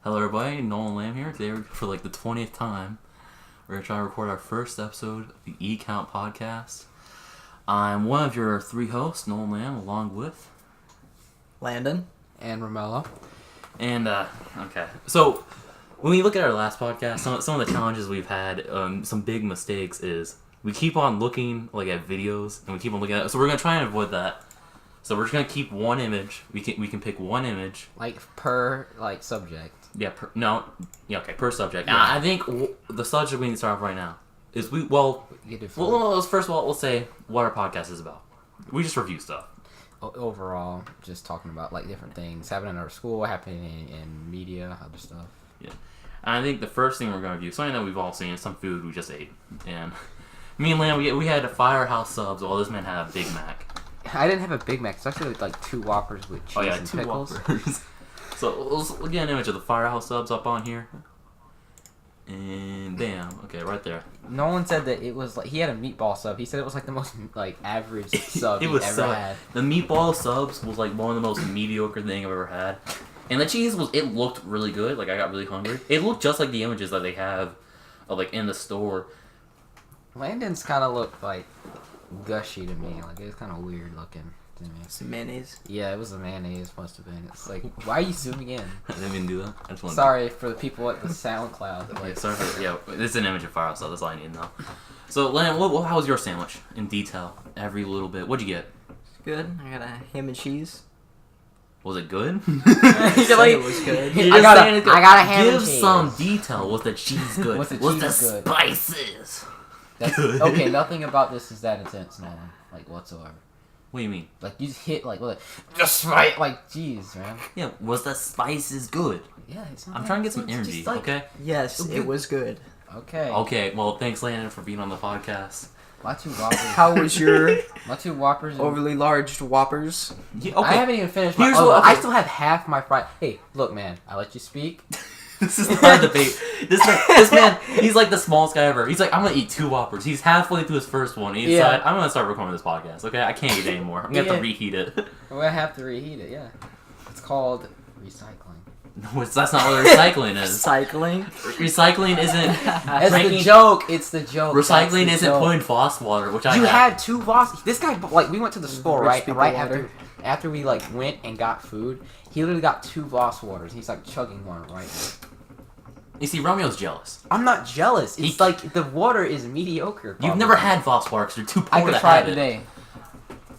Hello everybody, Nolan Lamb here. Today for like the 20th time, we're going to try to record our first episode of the E-Count podcast. I'm one of your three hosts, Nolan Lamb, along with... Landon. And Romello. And, okay. So, when we look at our last podcast, some of the challenges we've had, some big mistakes is we keep on looking like at videos, and we keep on looking at it. So we're going to try and avoid that. So we're just going to keep one image. We can pick one image. Like, per, subject. Yeah, per subject. Yeah. I think the subject we need to start off right now is first of all, we'll say what our podcast is about. We just review stuff. Overall, just talking about, different things happening in our school, happening in media, other stuff. Yeah. And I think the first thing we're going to review, something that we've all seen, is some food we just ate. And me and Lamb, we had a Firehouse subs while this man had a Big Mac. I didn't have a Big Mac. It's actually, two Whoppers with cheese and two pickles. Whoppers. So we'll get an image of the Firehouse subs up on here. And bam. Okay, right there. Nolan said that it was he had a meatball sub. He said it was the most average sub It was ever had. The meatball subs was one of the most mediocre thing I've ever had. And the cheese it looked really good. I got really hungry. It looked just like the images that they have of in the store. Landon's kind of looked gushy to me. It was kind of weird looking to me. Some mayonnaise. Yeah, it was the mayonnaise. Must have been. It's why are you zooming in? I didn't even do that. I just wanted Sorry for the people at the SoundCloud. This is an image of Firehouse, so that's all I need to know. So, Len, how was your sandwich in detail? Every little bit. What'd you get? Good. I got a ham and cheese. Was it good? It was good. I got a ham and Give cheese. some detail. Was the cheese good? Was the spices? Good? Okay, nothing about this is that intense, Nolan. Whatsoever. What do you mean? You just hit, just right, jeez, man. Yeah, was the spices good? Yeah, it's not I'm trying to get some energy, okay? Yes, it was good. Okay. Okay, well, thanks, Landon, for being on the podcast. My two Whoppers. How was your My two Whoppers. overly large Whoppers? Yeah, okay. I haven't even finished Here's my... what- I still have half my fries. Hey, look, man. I let you speak. This is not a debate. This man, he's the smallest guy ever. He's I'm gonna eat 2 Whoppers. He's halfway through his first one. He decided, I'm gonna start recording this podcast, okay? I can't eat it anymore. I'm gonna have to reheat it. I'm going to have to reheat it, yeah. It's called recycling. No, that's not what recycling is. Cycling? Recycling isn't... That's the joke. It's the joke. Recycling isn't putting Voss water, which I You had. had 2 Voss. This guy, we went to the store, Rich people water. after we, went and got food. He literally got 2 Voss waters. He's, chugging one right now. You see, Romeo's jealous. I'm not jealous. It's the water is mediocre. You've never had Voss water because you're too poor I could to try have it today.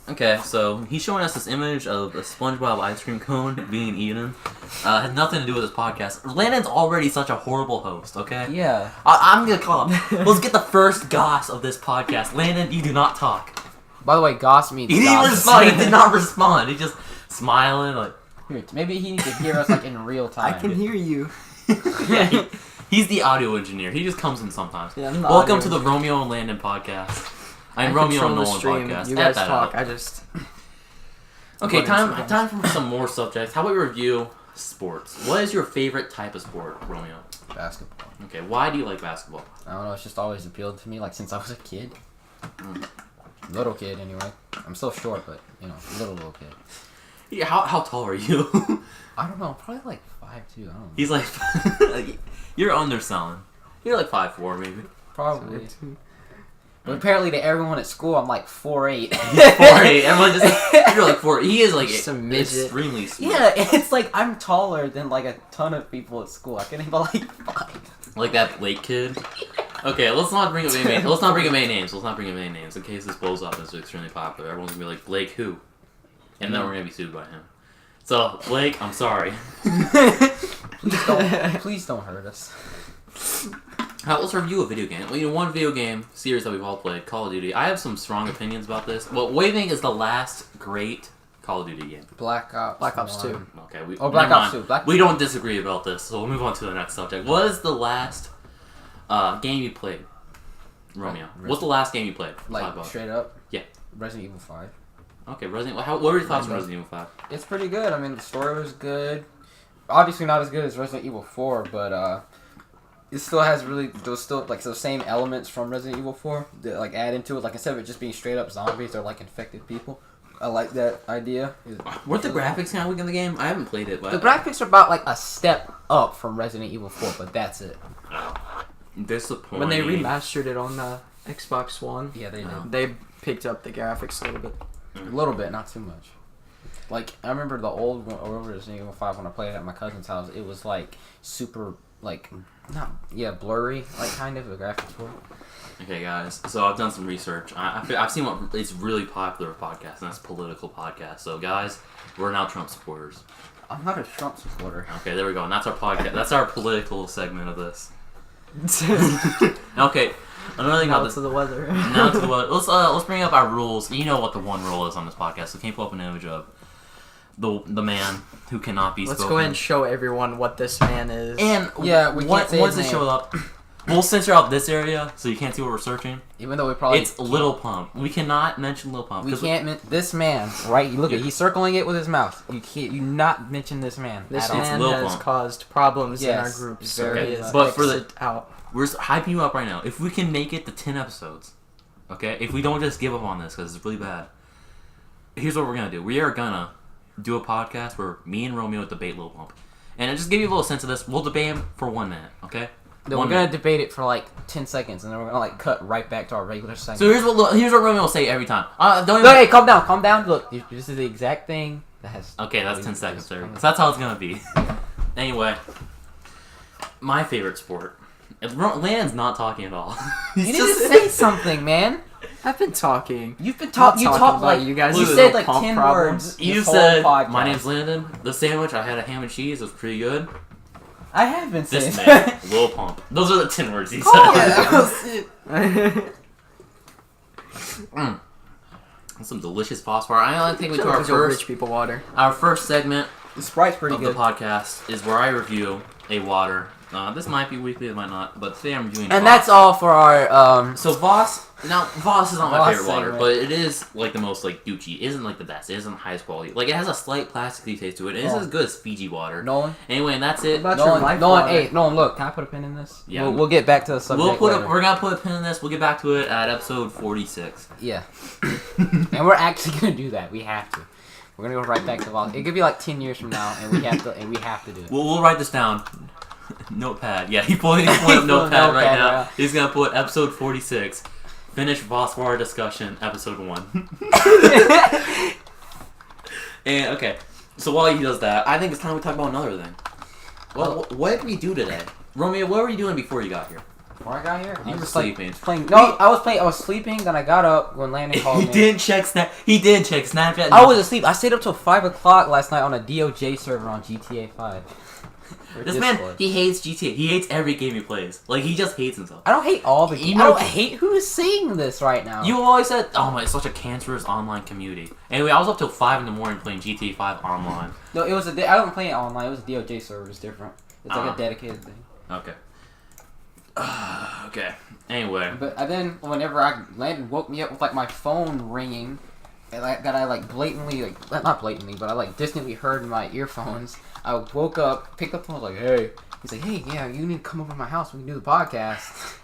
Okay, so he's showing us this image of a SpongeBob ice cream cone being eaten. Has nothing to do with this podcast. Landon's already such a horrible host, okay? Yeah. I'm gonna call him. Let's get the first goss of this podcast. Landon, you do not talk. By the way, goss means He didn't goss. respond. He did not respond. He just smiling Here, maybe he needs to hear us in real time. I can hear you. Yeah, he's the audio engineer. He just comes in sometimes. Yeah, I'm the Welcome audio to the Romeo and Landon podcast. I'm I Romeo control and the Nolan stream. podcast. You Add guys that talk. out. I just... Okay, Running time for some more subjects. How about we review sports? What is your favorite type of sport, Romeo? Basketball. Okay, why do you like basketball? I don't know. It's just always appealed to me, since I was a kid. Little kid, anyway. I'm still short, but little kid. Yeah, how tall are you? I don't know. Probably 5'2". I don't know. He's you're underselling. You're 5'4", maybe. Probably. But apparently to everyone at school, I'm 4'8". He's 4'8". Everyone just you're 4'8". He is Just a midget. extremely small. Yeah, it's I'm taller than a ton of people at school. I can't even 5. Like that Blake kid. Okay, let's not bring up any names. Let's not bring up any names. Let's not bring up any names in case this blows up and is extremely popular. Everyone's gonna be like, Blake who? And then we're gonna be sued by him. So Blake, I'm sorry. Please don't hurt us. Let's review a video game. One video game series that we've all played, Call of Duty. I have some strong opinions about this. What do you think is the last great Call of Duty game? Black Ops 2. Okay, Black Ops 2. We don't disagree about this, so we'll move on to the next subject. What is the last game you played, Romeo? What's the last game you played? Straight up? Yeah. Resident Evil 5. Okay, what were your thoughts on Resident Evil 5? It's pretty good. I mean, the story was good. Obviously not as good as Resident Evil 4, but it still has those same elements from Resident Evil 4 that add into it. Instead of it just being straight up zombies, they're infected people. I like that idea. Weren't the graphics kind of weak in the game? I haven't played it, but The graphics are about like a step up from Resident Evil 4, but that's it. Disappointing. When they remastered it on the Xbox One, Yeah, they did. they picked up the graphics a little bit. A little bit, not too much. Like, I remember the old one, or Resident Evil 5 when I played it at my cousin's house, it was like super, like, blurry, like kind of, the graphics were. Okay, guys. So I've done some research. I've seen what is really popular podcast, and that's political podcast. So guys, we're now Trump supporters. I'm not a Trump supporter. Okay, there we go. And that's our podcast. That's our political segment of this. Okay, another thing Now about this. to the weather. Now to the weather. Let's bring up our rules. You know what the one rule is on this podcast. So can you pull up an image of the man who cannot be Let's spoken? go ahead and show everyone what this man is. And Yeah, we can't say once his it name. shows up, we'll censor out this area so you can't see what we're searching. Even though we probably... It's Lil Pump. We cannot mention Lil Pump. We 'cause can't... This man, right? Look at he's circling it with his mouth. You can't... You not mention this man This at all. man Lil has Pump. caused problems in our Yes, group, it's so very he is much. But for the- exit out. We're hyping you up right now. If we can make it to 10 episodes, okay? If we don't just give up on this because it's really bad, here's what we're going to do. We are going to do a podcast where me and Romeo debate Lil Pump. And to just give you a little sense of this, we'll debate him for 1 minute, okay? Then we're gonna debate it for like 10 seconds, and then we're gonna like cut right back to our regular segment. So here's what Romeo will say every time. Don't even... No, hey, calm down. Look, this is the exact thing that has. Okay, that's 10 seconds there. So that's how it's going to be. Anyway, my favorite sport. Landon's not talking at all. You need to say something, man. I've been talking. You've been Not talking. You talking talked about like you guys. You Listen, said like pump 10 problems. words. You this whole said, podcast. my name's Landon. The sandwich, I had a ham and cheese. It was pretty good. I have been saying This that. man, Lil Pump. Those are the 10 words he said. Oh, yeah, that was it. That's some delicious phosphor. I want to take you to Those are rich people water. our first segment The Sprite's pretty of good. the podcast is where I review a water. This might be weekly, it might not, but today I'm reviewing And Voss. that's all for our So Voss is not my Voss favorite water, segment. but it is like the most like douchey. It isn't like the best. It isn't the highest quality. Like it has a slight plasticky taste to it. It isn't Oh. as good as Fiji water. Nolan. Anyway, and that's it. What about your life water? Hey, Nolan, look. Can I put a pin in this? Yeah. We'll get back to the subject. later. We're gonna put a pin in this. We'll get back to it at episode 46. Yeah. And we're actually gonna do that. We have to. We're gonna go right back to Voss. It could be like 10 years from now, and we have to do it. We'll write this down. Notepad. Yeah, he's pulling up notepad right now. yeah. He's gonna put episode 46. Finish Phosphor discussion, episode 1. And okay, so while he does that, I think it's time we talk about another thing. Well, what did we do today, Romeo? What were you doing before you got here? Before I got here, You I were was like, sleeping. playing. No, I was sleeping. Then I got up when Landon called He me. did check Snapchat. I was asleep. I stayed up till 5 o'clock last night on a DOJ server on GTA 5. Or This man, Discord. he hates GTA. He hates every game he plays. Like he just hates himself. I don't hate all the games. Emo- I don't hate who is saying this right now. You always said, "Oh my, it's such a cancerous online community." Anyway, I was up till 5 in the morning playing GTA 5 online. No, it was a. I don't play it online. It was a DOJ server. It's different. It's like a dedicated thing. Okay. Okay. Anyway. But then whenever Landon woke me up with like my phone ringing, and that I like blatantly like not blatantly, but I like distantly heard in my earphones. I woke up, picked up the phone, was like, "Hey," he's like, "Hey, yeah, you need to come over to my house. We can do the podcast."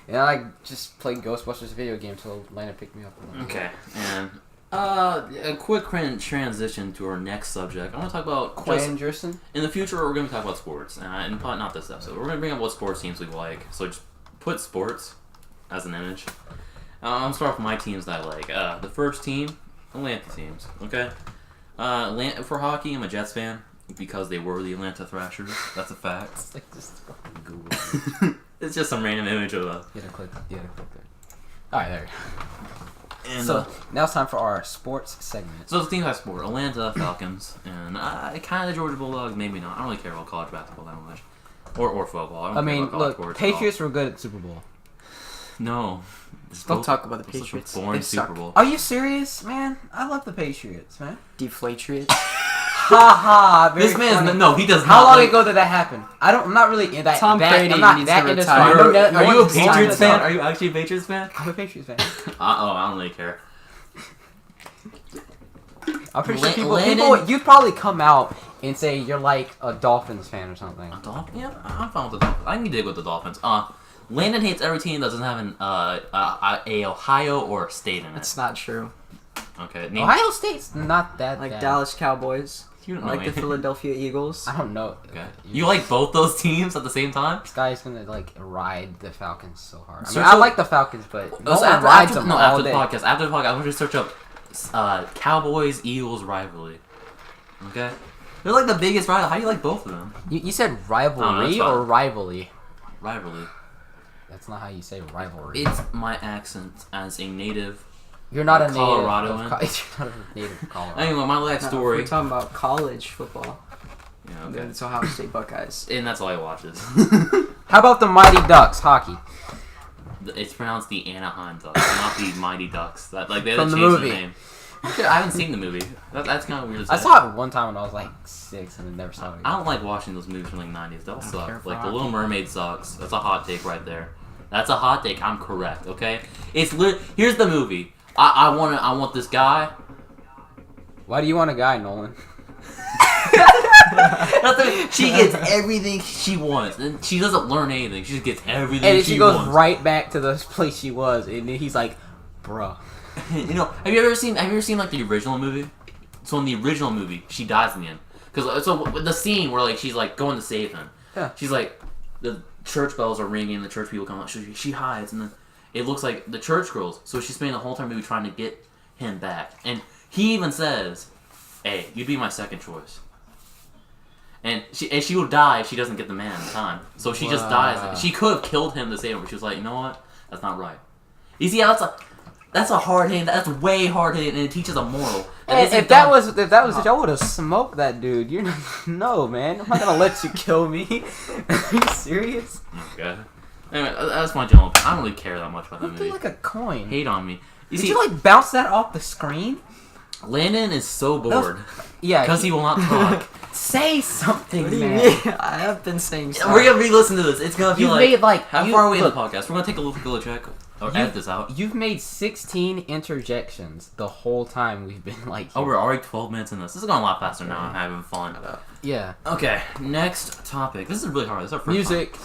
And I just played Ghostbusters video game until Landon picked me up. Okay. And a quick transition to our next subject. I want to talk about Quinn Jerson. in the future. We're going to talk about sports, and probably not this episode. We're going to bring up what sports teams we like. So just put sports as an image. I'm gonna start off with my teams that I like. The first team, Atlanta teams. Okay. For hockey, I'm a Jets fan because they were the Atlanta Thrashers. That's a fact. It's like just fucking Google. It's just some random image of a. You had to click there. All right, there. And, So now it's time for our sports segment. So the teams I support: Atlanta Falcons, and kind of the Georgia Bulldogs. Maybe not. I don't really care about college basketball that much, or football. I, don't I care mean, about college look, sports at all. Patriots were good at Super Bowl. No. Don't talk about the It's such a Patriots. boring They suck. Super Bowl. Are you serious, man? I love the Patriots, man. Deflatriots. Ha ha. This man's no. He does not. How long like, ago did that happen? I'm not really in that. Tom that, Brady I'm not needs that to into retire. sports. Are you a It's time Patriots to fan? talk. Are you actually a Patriots fan? I'm a Patriots fan. I don't really care. I'm pretty sure Landon- people, you'd probably come out and say you're like a Dolphins fan or something. A Dolphin? Yeah, I'm fine with the Dolphins. I can dig with the Dolphins. Landon hates every team that doesn't have a Ohio or a state in it. That's not true. Okay. Ohio State's not that Like bad. Dallas Cowboys. You don't I know like the anything. Philadelphia Eagles. I don't know. Okay. You like both those teams at the same time? This guy's gonna like ride the Falcons so hard. I mean, Search I up- like the Falcons, but no So one rides them all after the day. podcast, I want you to search up Cowboys Eagles rivalry. Okay. They're like the biggest rival. How do you like both of them? You said that's rivalry fine. or rivalry? Rivalry. That's not how you say rivalry. It's my accent as a native. You're not a Coloradoan. native. You're not a native of Colorado. Anyway, my life No, story. We're talking about college football. Yeah, And okay. it's Ohio State Buckeyes. And that's all I watch is. How about the Mighty Ducks hockey? It's pronounced the Anaheim Ducks, not the Mighty Ducks. That like they had From to the change movie. the name. Shit, I haven't seen the movie. That's kind of weird. To I say. saw it one time when I was like 6 and then never saw it again. I don't like watching those movies from like '90s. They all care suck. for Like The hockey. Little Mermaid sucks. That's a hot take right there. That's a hot take. I'm correct. Okay. Here's the movie. I want this guy. Why do you want a guy, Nolan? She gets everything she wants, and she doesn't learn anything. She just gets everything. And then she goes wants. right back to the place she was, and then he's like, "Bruh." You know, have you ever seen like the original movie? So in the original movie, she dies in the end. Cause so the scene where like she's like going to save him. Yeah. She's like the church bells are ringing, the church people come out. She hides, and then it looks like the church girls. So she's spending the whole time movie trying to get him back, and he even says, "Hey, you'd be my second choice." And she will die if she doesn't get the man in time. So she just Wow. dies. She could have killed him to save him, but she was like, you know what? That's not right. You see how that's a hard hit. That's way hard hit, and it teaches a moral. If that was it, I would have smoked that dude. You're not, no, man. I'm not gonna let you kill me. Are you serious? Okay. Anyway, that's my general opinion. I don't really care that much about that Looked movie. like a coin. Hate on me. You Did see, you like bounce that off the screen? Landon is so bored Yeah. because he will not talk. say something, What do you man. mean? I have been saying stuff. We're gonna re-listen to this. It's gonna be You've like, made like how you- far are we in the look, podcast? We're gonna take a little check. Or You- edit this out. You've made 16 interjections the whole time we've been like. Oh, we're already 12 minutes in this. This is going a lot faster now. I'm having fun. Yeah. Okay, next topic. This is really hard. This is our first Music.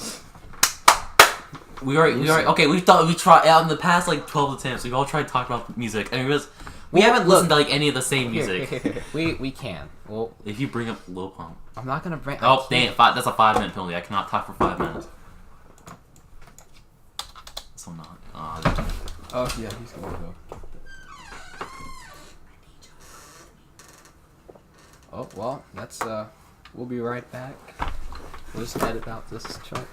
We already okay. We tried out in the past like 12 attempts. We've all tried to talk about music, and we Well, haven't listened to like any of the same Here, music. we can. Well, If you bring up Lil Pump, I'm not gonna bring. oh dang it, that's a 5-minute penalty. I cannot talk for 5 minutes. So I'm not. Oh yeah, he's gonna go. Oh well, that's We'll be right back. We'll just edit out this chunk.